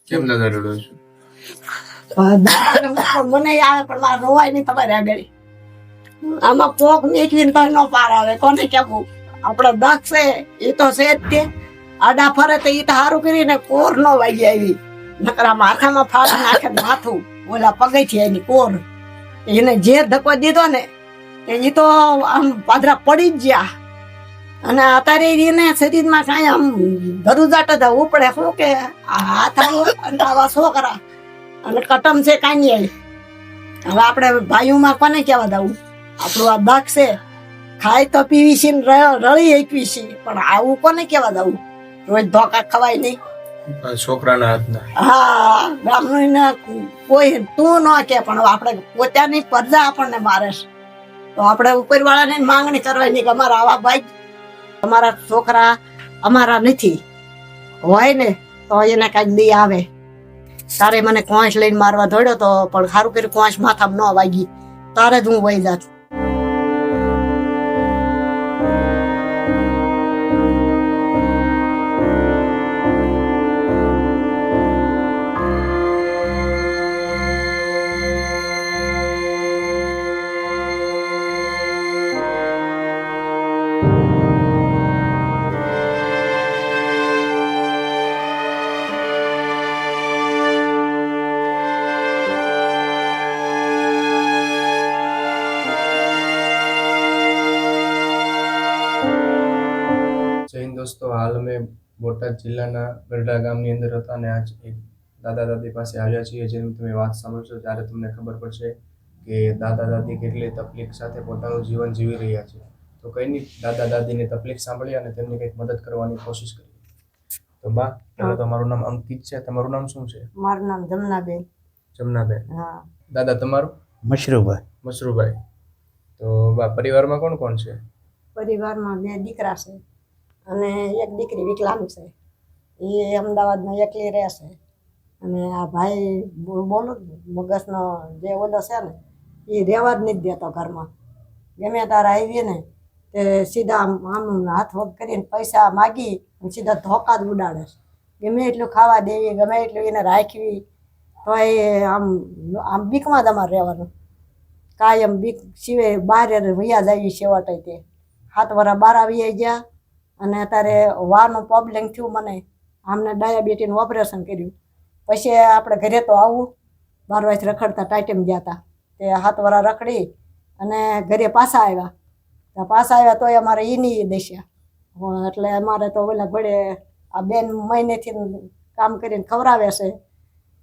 કેમ દાદા રડો છો? મને આવે પણ મારે રોવાય નહીં તમારે આગળ. આમાં પોક નીકળીને તો ન પાર આવે. કોને કેવું? આપડે દખ છે એ તો છે જ તે. આડા ફરે તો એ તો સારું કરીને કોર નો વાગી આવી. નકરા માથામાં ફાડી નાખે માથું. ઓલા પગેથી એની કોર. એને જે ધક્કો દીધો ને એ તો આમ પાદરા પડી જ ગયા. અને અત્યારે એને શરીરમાં કાંઈ આમ ધરુજાટ જ ઉપડે. શું કે હાથ આવા છોકરા અને કટમ છે કાંઈ નહીં. હવે આપણે ભાઈઓમાં કોને કહેવા દઉં? આપણું આ દખ છે. ખાય તો પીવી છે ને રળી એકવી છે, પણ આવું કોને કહેવા દઉં? રોજ ધોકા ખવાય નહીં. છોકરાના હાથના. હા, ગામનું કોઈ તું ન કે, પણ આપણે પોતાની પ્રજા આપણને મારે છે તો આપણે ઉપરવાળાને માંગણી કરવાની કે અમારા આવા ભાઈ, અમારા છોકરા અમારા નથી હોય ને તો એને કાંઈક દી આવે. તારે મને કોંચ લઈને મારવા દોડ્યો તો, પણ સારું કર્યું કોંચ માથામાં ન વાગી. તારે જ હું વહી જાત. જય હિન્દ દોસ્તો, હાલ અમે બોટાદ જિલ્લાના ગરડા ગામની અંદર હતા અને આજ એક દાદા દાદી પાસે આવ્યા છીએ. જેની તમે વાત સાંભળશો ત્યારે તમને ખબર પડશે કે દાદા દાદી કેટલી તકલીફ સાથે પોતાનું જીવન જીવી રહ્યા છે. તો કંઈ નહીં, દાદા દાદીની તકલીફ સાંભળી અને તેમની કંઈક મદદ કરવાની કોશિશ કરીએ. તો બા, પહેલા તો મારું નામ અંકિત છે. તમારું નામ શું છે? મારું નામ જમનાબેન. જમનાબેન. હા. દાદા તમારું? મશરૂભાઈ. મશરૂભાઈ. તો બા, પરિવારમાં કોણ કોણ છે? પરિવારમાં 2 દીકરા છે અને એક દીકરી વિકલાંગ છે. એ અમદાવાદમાં એકલી રહે છે. અને આ ભાઈ બોલો મગજનો જે ઓલો છે ને એ રહેવા જ નથી દેતો ઘરમાં. ગમે તારે આવીએ ને તે સીધા આમ હાથ વગ કરીને પૈસા માગી અને સીધા ધોકા જ ઉડાડે છે. ગમે એટલું ખાવા દેવી, ગમે એટલું એને રાખવી, તો એ આમ બીકમાં જ અમારે રહેવાનું. કાયમ બીક સિવાય બહાર વૈયા જાય છેવટે. તે 7 વર્ષ બહાર આવી ગયા અને અત્યારે વાનું પ્રોબ્લેમ થયું મને. આમને ડાયાબિટીસનું ઓપરેશન કર્યું. પછી આપણે ઘરે તો આવું 12 વર્ષ રખડતા ટાઈટમ ગયા હતા. તે 7 વર્ષ રખડી અને ઘરે પાછા આવ્યા તોય અમારે એની દસ્યા. એટલે અમારે તો ઓલા ઘડે આ બેન મહિનેથી કામ કરીને ખવડાવે છે.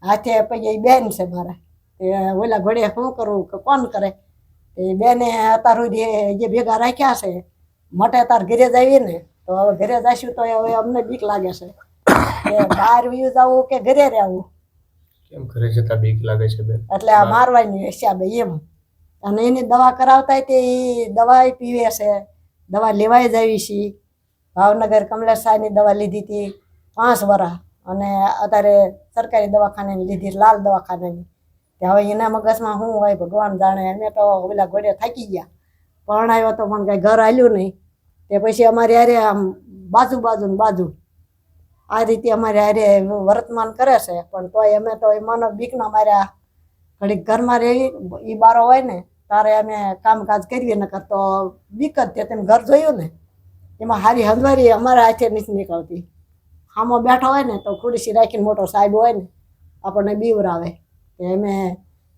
હાથે પછી બેન છે મારે. તે ઓલા ઘડે શું કરવું કે કોણ કરે? એ બેને અત્યાર સુધી જે ભેગા રાખ્યા છે મટે તાર ઘરે જ આવીએ ને તો હવે ઘરે જઈશું તો હવે અમને બીક લાગે છે કે બહાર વ્યુ જવું કે ઘરે રહેવું. કેમ ઘરે જતા બીક લાગે છે બેન? એટલે આ મારવાની હિસાબે એમ. અને એની દવા કરાવતા તે દવા પીવે છે. દવા લેવાય જ આવી છે. ભાવનગર કમલેશ સાહેબની દવા લીધી હતી 5 વર્ષ અને અત્યારે સરકારી દવાખાનાની લીધી, લાલ દવાખાનાની. હવે એના મગજમાં શું હોય ભગવાન જાણે. અમે તો ઓલા ઘોડે થાકી ગયા. પરણાવ્યો તો પણ કઈ ઘર હાલ્યું નહીં. તે પછી અમારે હારે આમ બાજુ આ રીતે અમારે હારે વર્તમાન કરે છે. પણ તોય અમે તો માનો બીકના માર્યા ઘડીક ઘરમાં રહી. એ બારો હોય ને તારે અમે કામકાજ કરીએ, ન કરતો બીક જ તે. તમે ઘર જોયું ને એમાં હારી હંદવારી અમારા હાથે નથી નીકળતી. આમાં બેઠો હોય ને તો ખુરશી રાખીને મોટો સાહેબ હોય ને આપણને બીવરાવે કે અમે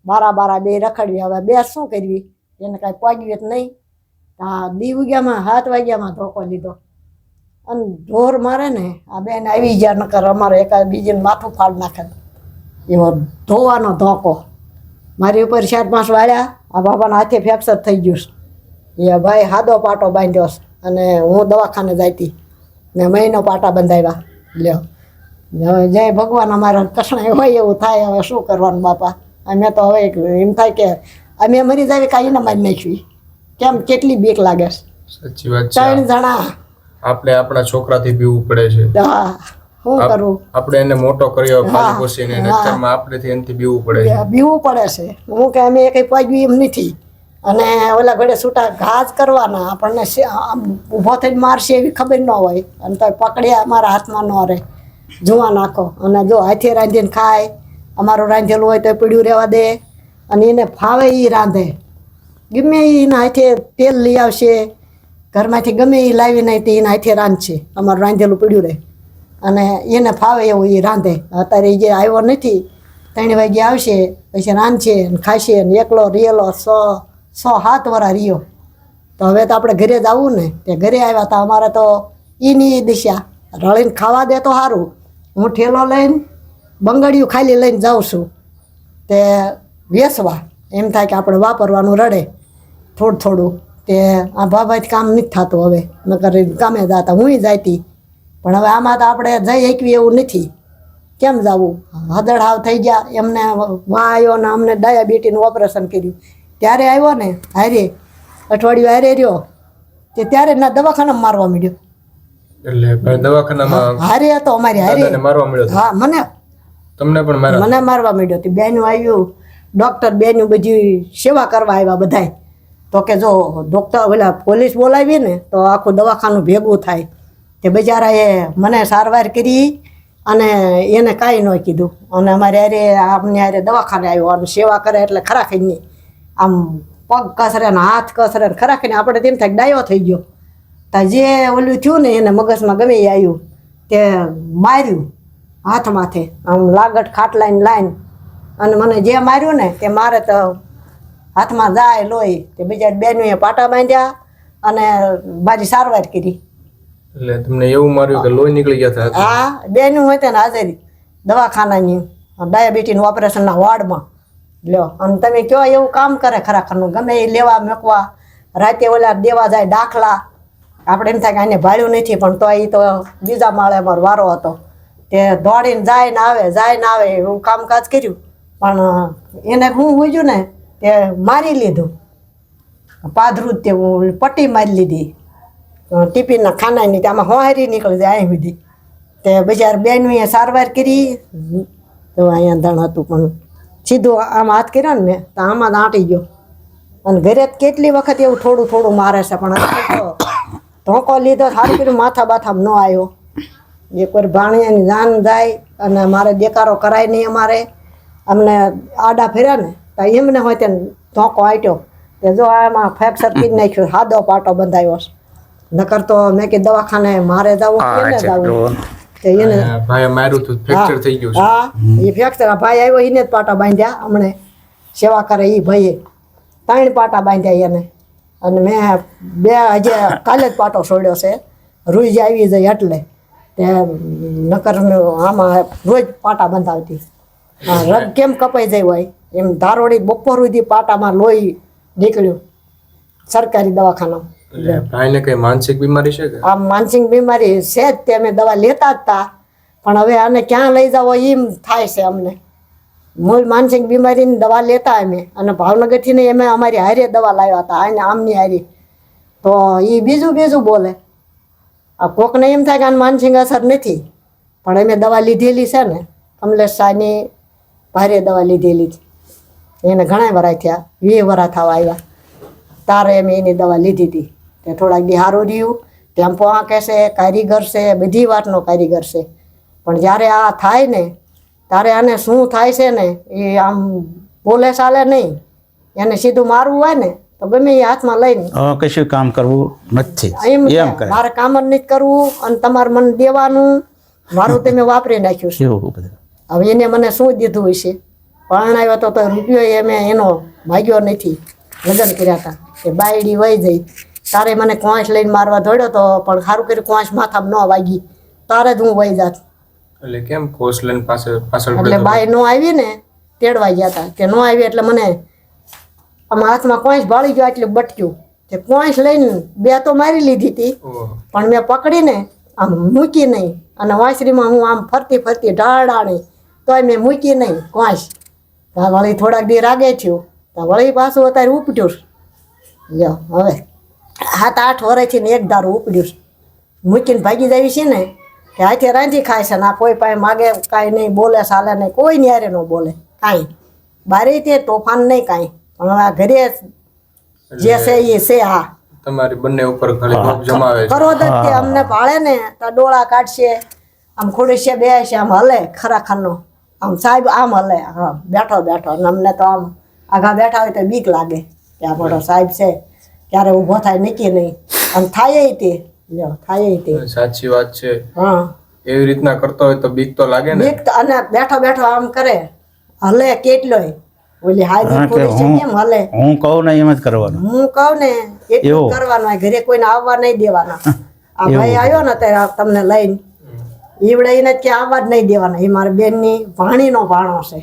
બારા 2 રખડવી. હવે 2 શું કરવી? એને કાંઈ પગ્યું જ નહીં. હા, દીવગ્યામાં 7 વાગ્યામાં ધોકો લીધો અને ઢોર મારે ને આ બેન આવી ગયા. નકર અમારે એકાદ બીજીને માથું ફાડ નાખે એવો ધોવાનો ધોકો. મારી ઉપર 4-5 વાળ્યા. આ બાબાના હાથે ફ્રેક્ચર થઈ ગયું છે. એ ભાઈ હાદો પાટો બાંધ્યો છે અને હું દવાખાને જતી ને મહિનો પાટા બંધાવ્યા. લ્યો, જય ભગવાન, અમારા કસણા હોય એવું થાય. હવે શું કરવાનું બાપા? અમે તો હવે એમ થાય કે અમે મરી જાય કાંઈ ના મારી નાખવી. કેમ કેટલી બીક લાગે છે. સાચી વાત છે. 3 જણા આપણે આપણા છોકરાથી બીવું પડે છે. હા, શું કરું? આપણે એને મોટો કર્યો, પાલી પોસીને, અત્યારમાં આપણેથી એનાથી બીવું પડે છે. બીવું પડે છે. હું કે અમે કઈ પગ્યું એમ નથી. અને ઓલા ઘડે છૂટા ઘાસ કરવાના. આપણને ઊભો થઈને મારશે એવી ખબર ન હોય. અને તો પકડ્યા અમારા હાથમાં ન રહે. જોવા નાખો અને જો હાથે રાંધીને ખાય, અમારું રાંધેલું હોય તો પીડ્યું રહેવા દે, અને એને ફાવે એ રાંધે, ગમે એના હાથે તેલ લઈ આવશે ઘરમાંથી, ગમે એ લાવીને તે એના હાથે રાંધશે, અમારું રાંધેલું પીડ્યું રહે અને એને ફાવે એવું એ રાંધે. અત્યારે જે આવ્યો નથી 3 વાગે આવશે પછી રાંધશે ને ખાશે ને એકલો રિયેલો 6-7 વર્ષ રહ્યો. તો હવે તો આપણે ઘરે જ આવવું ને, તે ઘરે આવ્યા હતા અમારે તો એની દિશા રળીને ખાવા દે તો સારું. હું ઠેલો લઈને બંગડીયું ખાલી લઈને જાઉં છું તે વેસવા, એમ થાય કે આપણે વાપરવાનું રડે થોડું થોડું. તે આ ભાભાથી કામ નથી થતું હવે, નકર કામે જતા હું જાતી, પણ હવે આમાં તો આપણે જઈ શકીએ એવું નથી, કેમ જવું? હદડ હાવ થઈ ગયા એમને. વાં આવ્યો ને અમને ડાયાબિટીનું ઓપરેશન કર્યું ત્યારે આવ્યો ને, હારે અઠવાડિયું હારે રહ્યો તે ત્યારે ના દવાખાનામાં મારવા માંડ્યો. એટલે દવાખાનામાં હારે હતો અમારી હારે મારવા મળ્યો? હા, તમને પણ માર્યા? મને મારવા માંડ્યો. બેનું આવ્યું ડૉક્ટર, બેનું બધી સેવા કરવા આવ્યા બધાય. તો કે જો ડૉક્ટર ઓલા પોલીસ બોલાવી ને તો આખું દવાખાનું ભેગું થાય. તે બિચારાએ મને સારવાર કરી અને એને કાંઈ ન કીધું, અને અમારે હારે આમને હારે દવાખાને આવ્યો અને સેવા કરે એટલે ખરાખીને આમ પગ કસરે ને હાથ કસરે ને ખરાખીને આપણે તેમ થાય ડાયો થઈ ગયો. તો જે ઓલું થયું ને એને મગજમાં ગમે એ આવ્યું તે માર્યું હાથ માથે, આમ લાગટ ખાટલાઈને લાઈન, અને મને જે માર્યું ને તે મારે તો હાથમાં જાય લોહી. તે બીજા બેનોએ પાટા બાંધ્યા અને મારી સારવાર કરી. એટલે તમને એવું માર્યું કે લોહી નીકળી ગયા હતા? હા, બેનું હોય તેને હાજરી દવાખાનાની ડાયાબિટીનું ઓપરેશનના વોર્ડમાં લ્યો. અને તમે કહો એવું કામ કરે ખરાખરનું, ગમે એ લેવા મૂકવા, રાતે ઓલા દેવા જાય દાખલા. આપણે એમ થાય કે આને ભાડ્યું નથી, પણ તો એ તો બીજા માળે અમારો વારો હતો. તે દોડીને જાય ને આવે, જાય ને આવે એવું કામકાજ કર્યું. પણ એને હું પૂછ્યું ને તે મારી લીધું પાધરું, તે પટ્ટી મારી લીધી ટિફિનના ખાનાની, આમાં હોહારી નીકળી જાય અહીં સુધી. તે બજાર બેનવીએ સારવાર કરી તો અહીંયા ધણ હતું, પણ સીધું આમ હાથ કર્યો ને મેં તો આમાં દાંટી ગયો. અને ઘરે કેટલી વખત એવું થોડું થોડું મારે છે, પણ ધોકો લીધો સારું કર્યું, માથા બાથામાં ન આવ્યો. એક વાર ભાણિયાની જાન જાય અને મારે દેકારો કરાય નહીં, અમારે અમને આડા ફેર્યા ને તો એમને હોય તેને ધોકો આટ્યો. તે જો આમાં ફ્રેક્ચર કરી નાખ્યું, સાદો પાટો બંધાયો. નકર તો મેં કે દવાખાને મારે જવું એને જવું. એને ભાઈ માર્યું તો ફ્રેક્ચર થઈ ગયું? હા, એ ફ્રેક્ચર ભાઈ આવ્યો એને જ પાટા બાંધ્યા. હમણે સેવા કરે એ ભાઈએ 3 પાટા બાંધ્યા એને. અને મેં 2 હજે કાલે જ પાટો છોડ્યો છે, રૂઈ આવી જાય એટલે. તે નકર આમાં રોજ પાટા બંધાવતી. રગ કેમ કપાઈ જાય હોય એમ ધારોડી બપોર સુધી પાટામાં લોહી નીકળ્યું સરકારી દવાખાનામાં. ભાઈને કઈ માનસિક બીમારી છે કે? આ માનસિક બીમારી છે જ, તે અમે દવા લેતા જ હતા, પણ હવે આને ક્યાં લઈ જાવ એમ થાય છે અમને. મૂળ માનસિક બીમારીની દવા લેતા અમે, અને ભાવનગરથી ને અમે અમારી હારે દવા લાવ્યા હતા આને આમની હારી. તો એ બીજું બોલે. આ કોકને એમ થાય કે આને માનસિક અસર નથી, પણ અમે દવા લીધેલી છે ને, કમલેશ શાહની ભારે દવા લીધેલી છે. એને ઘણા વરા થયા, 20 વરા થવા આવ્યા તારે અમે એની દવા લીધી હતી. તે થોડાક દી સારું રહ્યું, ટેમ્પો આંકે છે, કારીગર છે, બધી વાતનો કારીગર છે. પણ જ્યારે આ થાય ને ત્યારે આને શું થાય છે ને એ આમ બોલે ચાલે નહીં. એને સીધું મારવું હોય ને તો ગમે એ હાથમાં લઈને કશું કામ કરવું નથી, એમ એમ કરે. મારે કામ જ નથી કરવું અને તમારે મને દેવાનું, મારું તમે વાપરી નાખ્યું છે. એવું બધું. હવે એને મને શું દીધું હશે? પરણાવ્યો તો રૂપિયો એમે એનો ભાગ્યો નથી. લગ્ન કર્યા હતા કે બાયડી વહી જઈ, તારે મને કોંચ લઈને મારવા દોડ્યો તો, પણ સારું કર્યું કોંચ માથામાં ન વાગી, તારે જ હું વહી જાત. એટલે કેમ કોસ લઈને પાછળ એટલે બાઈ નો આવી ને તેડવા ગયા હતા, કે નો આવી એટલે મને આમાં હાથમાં કોંચ ભાળી ગયો એટલે બટક્યું. તે કોંચ લઈને 2 તો મારી લીધી હતી, પણ મેં પકડીને આમ મૂકી નહીં. અને વાંસરીમાં હું આમ ફરતી ઢાળાણી તોય મેં મૂકી નહીં કોંચ. ત્યાં વળી થોડાક દી રાગે થયું, ત્યાં વળી પાછું અત્યારે ઉપડ્યું. લ્યો હવે 7-8 વર્ષથી ને 1 ધારું ઉપડ્યું. મૂકીને ભાગી જાય છે ને કે હાથે રાંધી ખાય છે, ના કોઈ પાસે માગે કાંઈ નહીં, બોલે ચાલે નહીં, કોઈ ન્યારે ન બોલે કાંઈ, બારે તે તોફાન નહીં કાંઈ. પણ હવે આ ઘરે જે છે એ છે. હા, તમારી બંને ઉપર ખાલી કોપ જમાવે છે. કરો તે અમને ભાળે ને તો ડોળા કાઢશે આમ ખુરશીએ બેસે, આમ હલે ખરાખરનો, આમ સાહેબ આમ હલે, હા બેઠો બેઠો. અને અમને તો આમ આગા બેઠા હોય તો બીક લાગે કે આ મોટો સાહેબ છે, ક્યારે ઊભો થાય નક્કી નહીં. અને થાય તે લ્યો, થાય તે. સાચી વાત છે. હા, એવી રીતના કરતો હોય તો બીક તો લાગે ને. બીક તો, અને બેઠો બેઠો આમ કરે, હલે કેટલોય. ઓલી હાજર હા, કે ખુરશી કેમ હલે, હું કહું ને એમ જ કરવાનું. હું કહું ને એટલું એવું. કરવાનું હોય. ઘરે કોઈને આવવા નહીં દેવાના. આ એવું. ભાઈ આવ્યો ને ત્યારે તમને લઈને ઈવડાઈને જ કે આવવા જ નહીં દેવાના. એ મારા બેનની ભાણીનો ભાણો છે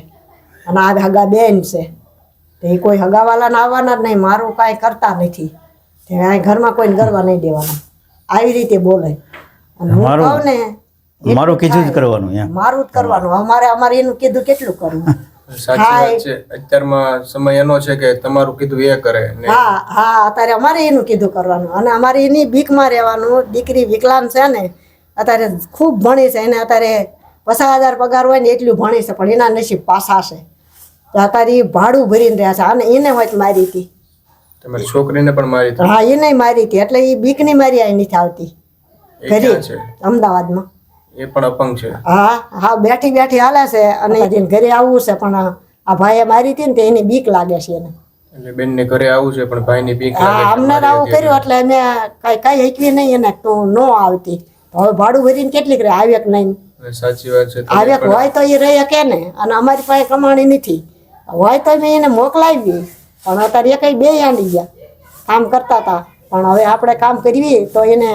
અને આ હગા બેન છે. તો એ કોઈ હગાવાલાને આવવાના જ નહીં, મારું કાંઈ કરતા નથી. તે આ ઘરમાં કોઈને ગરવા નહીં દેવાના. આવી રીતે બોલે. અને હું મારું- કહું ને મારું કીધું જ કરવાનું એમ. મારું જ કરવાનું. અમારે એનું કીધું કેટલું કરવું. સાચી વાત છે. અત્યારમાં સમય એનો છે કે તમારું કીધું એ કરે ને. હા હા, અત્યારે અમારે એનું કીધું કરવાનું. અને અમારે એની બીકમાં રહેવાનું. દીકરી વિકલાંગ છે ને, અત્યારે ખૂબ ભણી છે. એને અત્યારે 50,000 પગાર હોય ને એટલું ભણી છે, પણ એના નસીબ પાસા છે. તો અત્યારે એ ભાડું ભરીને રહ્યા છે. અને એને હોય મારી હતી. તમારી છોકરીને પણ મારી હતી? હા, એને મારી હતી. એટલે એ બીકની મારી અહીં નથી આવતી. એ ઘરે ક્યાં છે? અમદાવાદમાં. એ પણ અપંગ છે? હા હા, બેઠી બેઠી હાલે છે. અને એને ઘરે આવવું છે, પણ આ ભાઈએ મારી હતી ને તો એની બીક લાગે છે એને. એટલે બેનને ઘરે આવું છે પણ ભાઈની બીક હા, લાગે છે. અમને તો આવું કર્યું એટલે અમે કઈ હેકવી નહીં એને, તો નો આવતી. હવે ભાડું ભરીને કેટલીક રહે, આવ્યક નહીં. સાચી વાત છે. તમે આવ્યક પણ- હોય તો એ રહી શકે ને. અને અમારી પાસે કમાણી નથી, હોય તો મેં એને મોકલાવી. પણ અત્યારે એ કઈ બે આંડી ગયા, કામ કરતા હતા. પણ હવે આપણે કામ કરવી તો એને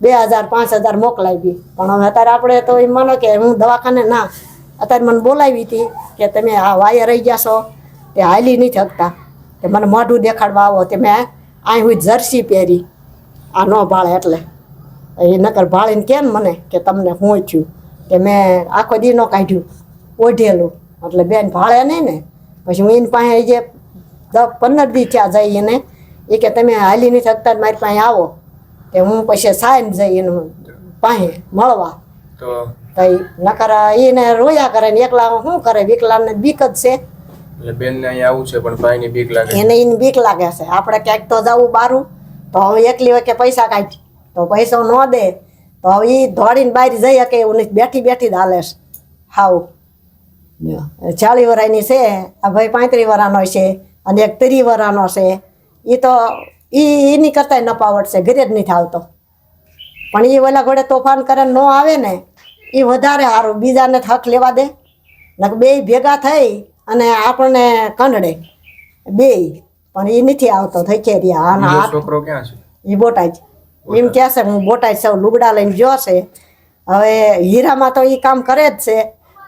2,000 5,000 મોકલાવી. પણ હવે અત્યારે આપણે તો એમ માનો કે હું દવાખાને ના, અત્યારે મને બોલાવી હતી કે તમે આ વાયર રહી ગયા છો, તે હાલી નથી શકતા, તે મને મોઢું દેખાડવા આવો. તે મેં અહીં હું જર્સી પહેરી, આ ન ભાળે એટલે. એ નકર ભાળીને કેમ મને કે તમને શું થયું. કે મેં આખો દી નો કાઢ્યું ઓઢેલું, એટલે બેન ભાળે નહીં ને. પછી હું એની પાસે જે 10-15 દી થયા જઈ એને, એ કે તમે હાલી નથી શકતા મારી પાસે આવો. કે હું પછી સાયન જઈ એનું પાસે મળવા. તો તો ઈ નકર એને રોયા કરે ને એકલા શું કરે, વિકલાંગને બીક જ છે. એટલે બેનને અહીંયા આવું છે પણ ભાઈની બીક લાગે છે. એને એની બીક લાગે છે. આપણે ક્યાંક તો જવું બારું, તો હવે એકલી હોય કે પૈસા કાઢ, તો પૈસો ન દે તો હવે એ દોડીને બહાર જઈ શકે એવું નથી. બેઠી બેઠી જ હાલે છે. હાવ 40 વર્ષની છે, આ ભાઈ 35 વર્ષનો છે, અને એક 30 વર્ષનો છે. એ તો એની કરતાંય નપાવટ છે, ઘરે જ નથી આવતો. પણ એ ઓલા ઘોડે તોફાન કરે ન આવે ને, એ વધારે સારું. બીજાને હક લેવા દે ને, બે ભેગા થઈ અને આપણને કંડડે બે. પણ એ નથી આવતો, થઈ કે રહ્યા. અને બીજો આ છોકરો ક્યાં છે? એ બોટાદ એમ કહે છે હું બોટાદ સૌ લુગડા લઈને ગયો છે. હવે હીરામાં તો એ કામ કરે જ છે,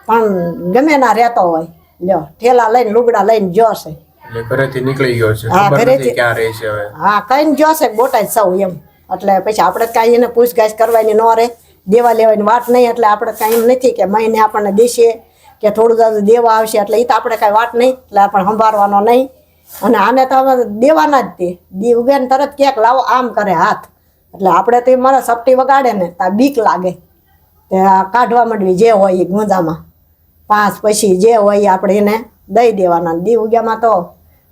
પણ ગમે ના રહેતો હોય, લ્યો ઠેલા લઈને લુગડા લઈને ગયો છે. એટલે ઘરેથી નીકળી ગયો છે, હા, ખબર ઘરેથી. નથી ક્યાં રહે છે હવે. હા, કઈને ગયો છે બોટાદ સૌ એમ. એટલે પછી આપણે કાંઈ એને પૂછગાછ કરવાની ન રહે, દેવા લેવાની વાત નહીં. એટલે આપણે કાંઈ એમ નથી કે મહિને આપણને દેશે કે થોડું જાજુ દેવા આવશે, એટલે એ તો આપણે કાંઈ વાત નહીં. એટલે આપણે સંભાળવાનો નહીં. અને આને તો હવે દેવાના જ તે દી ઉગે ને તરત ક્યાંક લાવો આમ કરે હાથ. એટલે આપણે તો મારા સપટી વગાડે ને તો બીક લાગે, તે આ કાઢવા માંડવી જે હોય એ ગુંજામાં 5 પછી જે હોય એ આપણે એને દઈ દેવાના. દી ઉગ્યામાં તો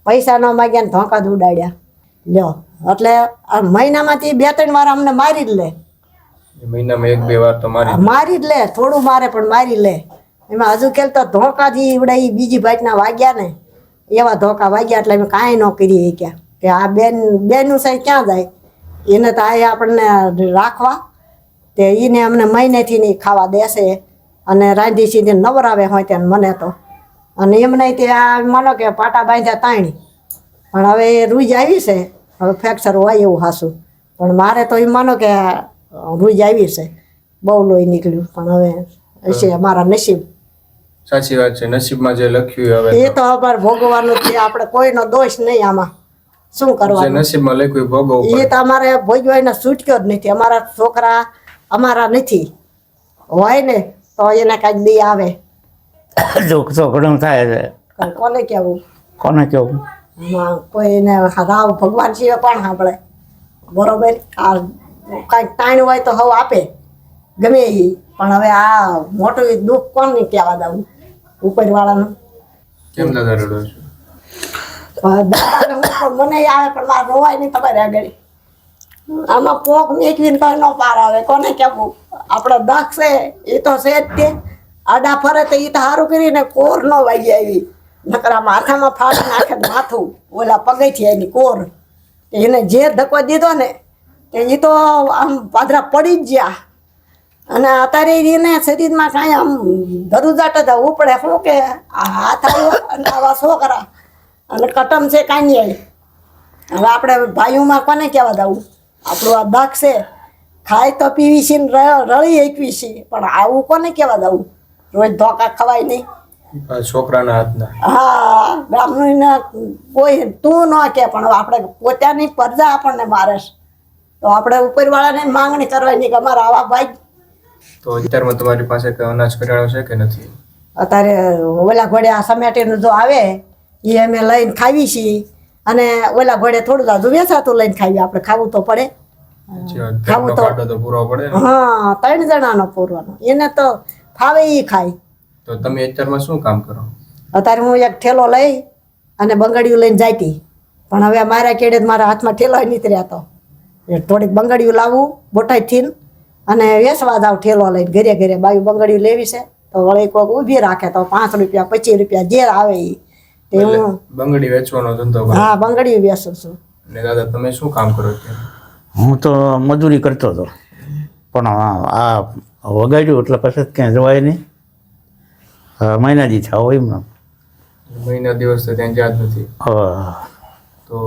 પૈસા ન માગ્યા ને ધોકા જ ઉડાડ્યા લ્યો. એટલે આ મહિનામાંથી 2-3 વાર અમને મારી જ લે, એ મહિનામાં 1-2 વાર તો મારી જ લે. થોડું મારે પણ મારી લે. એમાં હજુ કેલ તો ધોકા જ ઈવડે ઈ બીજી ભાઈના વાગ્યા ને, એવા ધોકા વાગ્યા. એટલે અમે કાંઈ ન કરી શક્યા કે આ બેનું સાહેબ ક્યાં જાય. એને તો આ આપણને રાખવા, તે એને અમને મહિનેથી નહીં ખાવા દેશે અને રાંધી સીધી નવરાવે હોય ત્યાં મને તો. અને એમ નહીં તે આ માનો કે પાટા બાંધ્યા તાણી, પણ હવે એ રૂજ આવી છે. હવે ફ્રેક્ચર હોય એવું હાસું, પણ મારે તો એમ માનો કે રૂજ આવી છે, બહુ લોહી નીકળ્યું. પણ હવે હશે અમારા નસીબ. સાચી વાત છે, નસીબમાં જે લખ્યું હવે એ તો અમારે ભોગવવાનું છે. આપણે કોઈનો દોષ નહીં આમાં. શું જે કરવાનું? નસીબમાં લખ્યું ભોગવવું એ પડે. તો અમારે ભોગવાઈને છૂટક્યો જ નથી. અમારા છોકરા અમારા નથી હોય ને તો એને કાંઈક દી આવે. દુઃખ તો ઘણું થાય છે. પણ કોને કહેવું? કોને કેવું? આમાં કોઈને રાવ ભગવાન સિવાય કોણ સાંભળે? બરોબર. આ કાંઈક તાણ્યું હોય તો હવે આપે ગમે એ. પણ હવે આ મોટું દુઃખ કોને કહેવા દઉં ઉપરવાળાનું? કેમ દાદા રડો છો? દાદાને હું પણ મને આવે પણ મારે રોવાય નહીં તમારે આગળ. જે નસીબમાં લખ્યું એ ભોગવવું પડે. હા, એ તો અમારે ભોગવવાનું જ છે. આપણે કોઈ નો દોષ નહીં આમાં. શું કરવાનું? જે નસીબમાં લખ્યું એ ભોગવવું પડે. આમાં પોક મેકવીને કઈ ન પાર આવે, કોને કેવું? આપણો દખ છે એ તો છે જ તે. આડા ફરે તો એ તો સારું કરીને કોર ન વાગી આવી, નકર આમ માથામાં ફાડી નાખે માથું, ઓલા પગેથી એની કોર. એને જે ધક્કો દીધો ને એ તો આમ પાદરા પડી જ ગયા. અને અત્યારે એને શરીરમાં કાંઈ આમ ધરુજાટ જ ઉપડે, શું કે આ હાથ આવ્યો અને આવા છોકરા અને કટમ છે કાંઈ નહીં. હવે આપણે ભાઈઓમાં કોને કહેવા દઉં? આપણું આ દખ છે, ખાય તો પીવી છે ને રળી એકવી છે, પણ આવું કોને કહેવા દઉં? રોજ ધોકા ખવાય નહીં. છોકરાના હાથના. હા, ગામનું કોઈ તું ન કે, પણ આપણે પોતાની પ્રજા આપણને મારે છે, તો આપણે ઉપરવાળાને માંગણી કરવાની કે અમારા આવા ભાઈ. તો અત્યારમાં તમારી પાસે કઈ અનાજ કરિયાણું છે કે નથી? અત્યારે ઓલા ઘોડે આ સમેટીનું જો આવે એ અમે લઈને ખાવી છીએ, અને ઓલા ઘોડે થોડું જાજુ વેચાતું લઈને ખાવી. આપણે ખાવું તો પડે. ખાવું તો કાંટો તો પૂરો પડે ને. હા, 3 જણાનો પૂરવાનો, એને તો ફાવે એ ખાય. તો તમે અત્યારમાં શું કામ કરો? અત્યારે હું એક ઠેલો લઈ અને બંગડીયું લઈને જાતી, પણ હવે મારા કેડે મારા હાથમાં ઠેલો નથી રહેતો. થોડીક બંગડીયું લાવવું બોટાઈથી અને વેચવા જાવ ઠેલો લઈને ઘરે ઘરે. બાયું બંગડીયું લેવી છે તો વળી કોઈક ઊભી રાખે તો 5 રૂપિયા 25 રૂપિયા જે આવે એ તે હું. બંગડી વેચવાનો ધંધો કરો? હા, બંગડીયું વેચું છું. ને દાદા તમે શું કામ કરો અત્યારે? હું તો મજૂરી કરતો હતો, પણ આ વગાડ્યું એટલે પછી ક્યાંય જવાય નહીં. મહિના દી થયા હોય એમને. મહિના દિવસ તો ત્યાં જ્યાં જ નથી. તો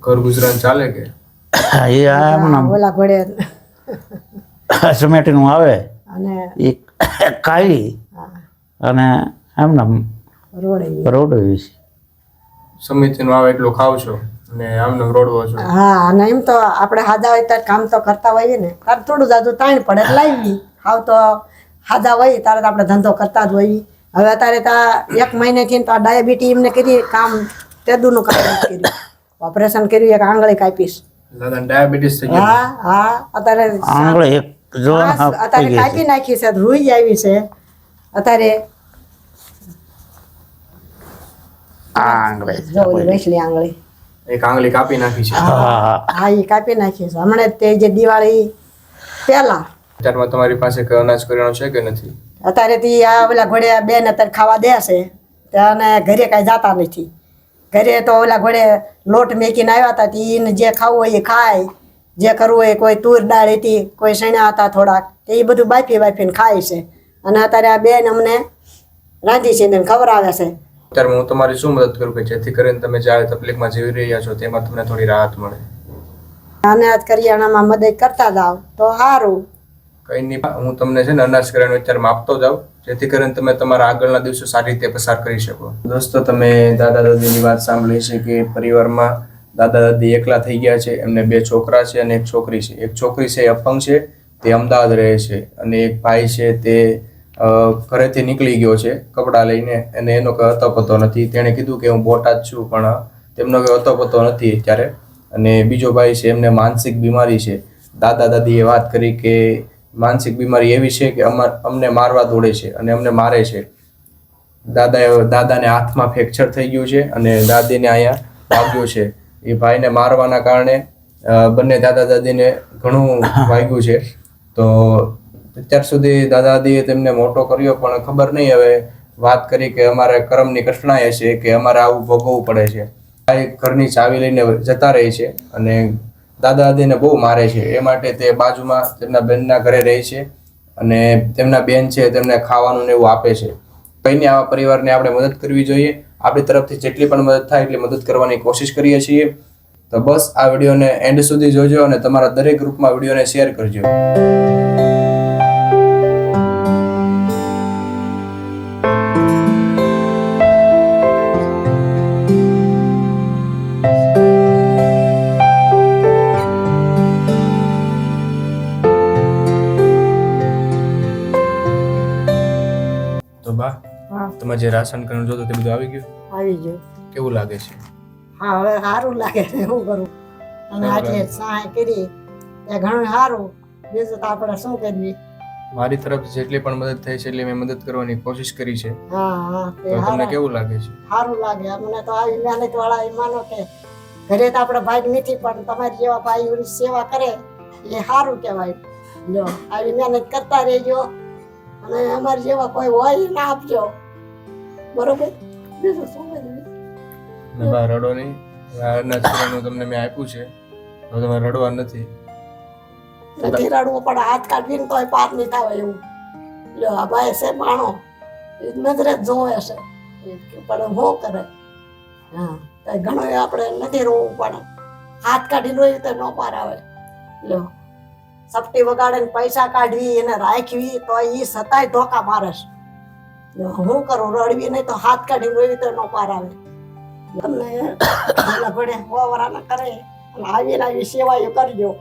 ઘર ગુજરાન ચાલે કે? એ આ એમ ઓલા ઘોડે સમેટીનું આવે અને એ ખાઈ અને એમને રોડે. રોડવી છે. સમિતિનું આવે એટલું ખાવ છો ને આમને રોડવો છો? હા, અને એમ તો આપણે હાજા હોય તો કામ તો કરતા હોઈએ ને, તારે થોડું જાજુ તાણ પડે એટલે લાવી. હાવ તો હાજા હોય તારે તો આપણે ધંધો કરતા જ હોઈએ. હવે અત્યારે તો 1 મહિનેથી તો આ ડાયાબિટી એમને કરી કામ તેદુનું કામ નથી કર્યું. ઓપરેશન કર્યું, એક આંગળી કાપીશ. દાદા ડાયાબિટીસ થઈ ગયું? હા હા, અત્યારે આંગળે એક જો અત્યારે કાપી નાખી છે, રૂઈ આવી છે અત્યારે. આંગળે જો ઓલી વેસલી આંગળી, એક આંગળી કાપી નાખી છે. હા એ કાપી નાખી છે હમણાં તે જે દિવાળી પહેલા. અત્યારમાં તમારી પાસે કઈ અનાજ કરિયાણું છે કે નથી? અત્યારે થી આ ઓલા ઘોડે બેન અત્યારે ખાવા દે છે ત્યાં ઘરે કાંઈ જાતા નથી. ઘરે તો ઓલા ઘોડે લોટ મેકીને આવ્યા હતા, એને જે ખાવું હોય એ ખાય, જે કરવું હોય. કોઈ તુર દાળ હતી, કોઈ સણ્યા હતા થોડાક, એ બધું બાફીને ખાય છે. અને અત્યારે આ બેન અમને રાંધી છે ને ખવડાવે છે. અત્યારે હું તમારી શું મદદ કરું કે જેથી કરીને તમે જે તકલીફમાં જીવી રહ્યા છો તેમાં તમને થોડી રાહત મળે? અનાજ કરિયાણામાં મદદ કરતા જાવ તો સારું. કઈ નહીં, હું તમને છે ને અનાજ કરિયાણું અત્યારે આપતો જાઉં જેથી કરીને તમે તમારા આગળના દિવસો સારી રીતે પસાર કરી શકો. દોસ્તો, તમે દાદા દાદીની વાત સાંભળી છે કે પરિવારમાં દાદા દાદી એકલા થઈ ગયા છે. એમને 2 છોકરા છે અને 1 છોકરી છે. એક છોકરી છે એ અપંગ છે, તે અમદાવાદ રહે છે, અને એક ભાઈ છે તે ઘરેથી નીકળી ગયો છે કપડાં લઈને, અને એનો કંઈ અતો પતો નથી. તેણે કીધું કે હું બોટાદ છું, પણ તેમનો કંઈ અતો પતો નથી અત્યારે. અને બીજો ભાઈ છે, એમને માનસિક બીમારી છે. દાદા દાદીએ વાત કરી કે માનસિક બીમારી એવી છે કે અમને મારવા દોડે છે અને અમને મારે છે. દાદાને હાથમાં ફ્રેક્ચર થઈ ગયું છે અને દાદીને અહીંયા વાગ્યું છે. એ ભાઈને મારવાના કારણે બંને દાદા દાદીને ઘણું વાગ્યું છે. તો અત્યાર સુધી દાદા દાદીએ તેમને મોટો કર્યો, પણ ખબર નહીં હવે વાત કરી કે અમારે કર્મની કઠણાઈ હશે કે અમારે આવું ભોગવવું પડે છે. ભાઈ ઘરની ચાવી લઈને જતા રહે છે અને દાદા દાદીને બહુ મારે છે. એ માટે તે બાજુમાં તેમના બેનના ઘરે રહે છે અને તેમના બેન છે તેમને ખાવાનું ને એવું આપે છે. કઈને આવા પરિવારને આપણે મદદ કરવી જોઈએ. આપણી તરફથી જેટલી પણ મદદ થાય એટલી મદદ કરવાની કોશિશ કરીએ છીએ. તો બસ આ વિડીયોને એન્ડ સુધી જોજો અને તમારા દરેક ગ્રુપમાં વિડીયોને શેર કરજો. તો બા, હા, તમે જે રાશન કાર્ડ જોતો તે બધું આવી ગયું? આવી ગયું. કેવું લાગે છે? હા, હવે સારું લાગે છે. શું કરું? અને આટલી સહાય કરી એ ઘણું સારું. બીજું તો આપણે શું કરવી? મારી તરફથી જેટલી પણ મદદ થઈ છે એટલી મેં મદદ કરવાની કોશિશ કરી છે. હા હા, તો તમને કેવું લાગે છે? સારું લાગે. અમને તો આવી મહેનત વાળા એ માનો કે ઘરે તો આપણે ભાઈ નથી, પણ તમારી જેવા ભાઈઓની સેવા કરે એ સારું કહેવાય. જો આવી મહેનત કરતા રહેજો, અને અમારી જેવા કોઈ હોય એ ના આપજો, બરોબર? બીજું શું કરીએ? ને બા રડો નહીં. આજના જીવનનું તમને મેં આપ્યું છે, હવે તમારે રડવા નથી. નથી રડવું, પણ હાથ કાઢીને તોય પાર નહીં થાય એવું. જો આ ભાઈ છે માણો, એ નજરે જ જોવે છે, પણ શું કરે? હા, તો ઘણું આપણે નથી રોવું, પણ હાથ કાઢીને રોઈએ તો ન પાર આવે. લો, સપટી વગાડે ને પૈસા કાઢવી એને રાખવી તો એ સતાય ધોકા મારે છે. જો હું કરું, રડવી નહીં તો હાથ કાઢીને રોવી તો ન પાર આવે. તમને ઘડે વરાના કરે અને આવીને આવી સેવાઓ કરજો.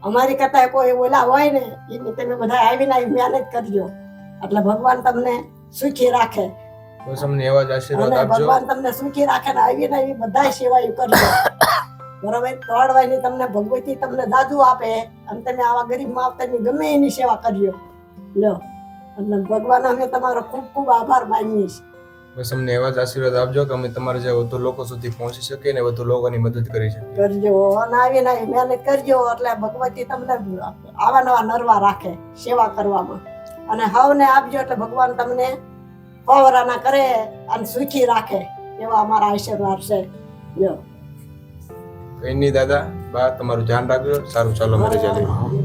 અમારી કરતા કોઈ ઓલા હોય ને એની તમે બધા આવીને આવી મહેનત કરજો, એટલે ભગવાન તમને સુખી રાખે. બસ અમને એવા જ આશીર્વાદ અને આપજો. ભગવાન તમને સુખી રાખે ને આવીને આવી બધા સેવાઓ કરજો, બરોબર? તોડવાની તમને ભગવતી તમને દાદુ આપે, અને તમે આવા ગરીબ માવતરની ગમે એની સેવા કરજો. લો, અને ભગવાન અમે તમારો ખૂબ ખૂબ આભાર માનીએ છીએ. બસ અમને એવા જ આશીર્વાદ આપજો કે અમે તમારા જે વધુ લોકો સુધી પહોંચી શકીએ ને વધુ લોકોની મદદ કરી શકીએ. કરજો અને આવીને આવી મહેનત કરજો, એટલે ભગવતી તમને આવા નવા નરવા રાખે સેવા કરવામાં, અને હવને આપજો એટલે ભગવાન તમને પવરાના કરે અને સુખી રાખે, એવા અમારા આશીર્વાદ છે. જો કઈ નહીં દાદા બા, તમારું ધ્યાન રાખજો. સારું, ચાલો મારે ચાલીએ.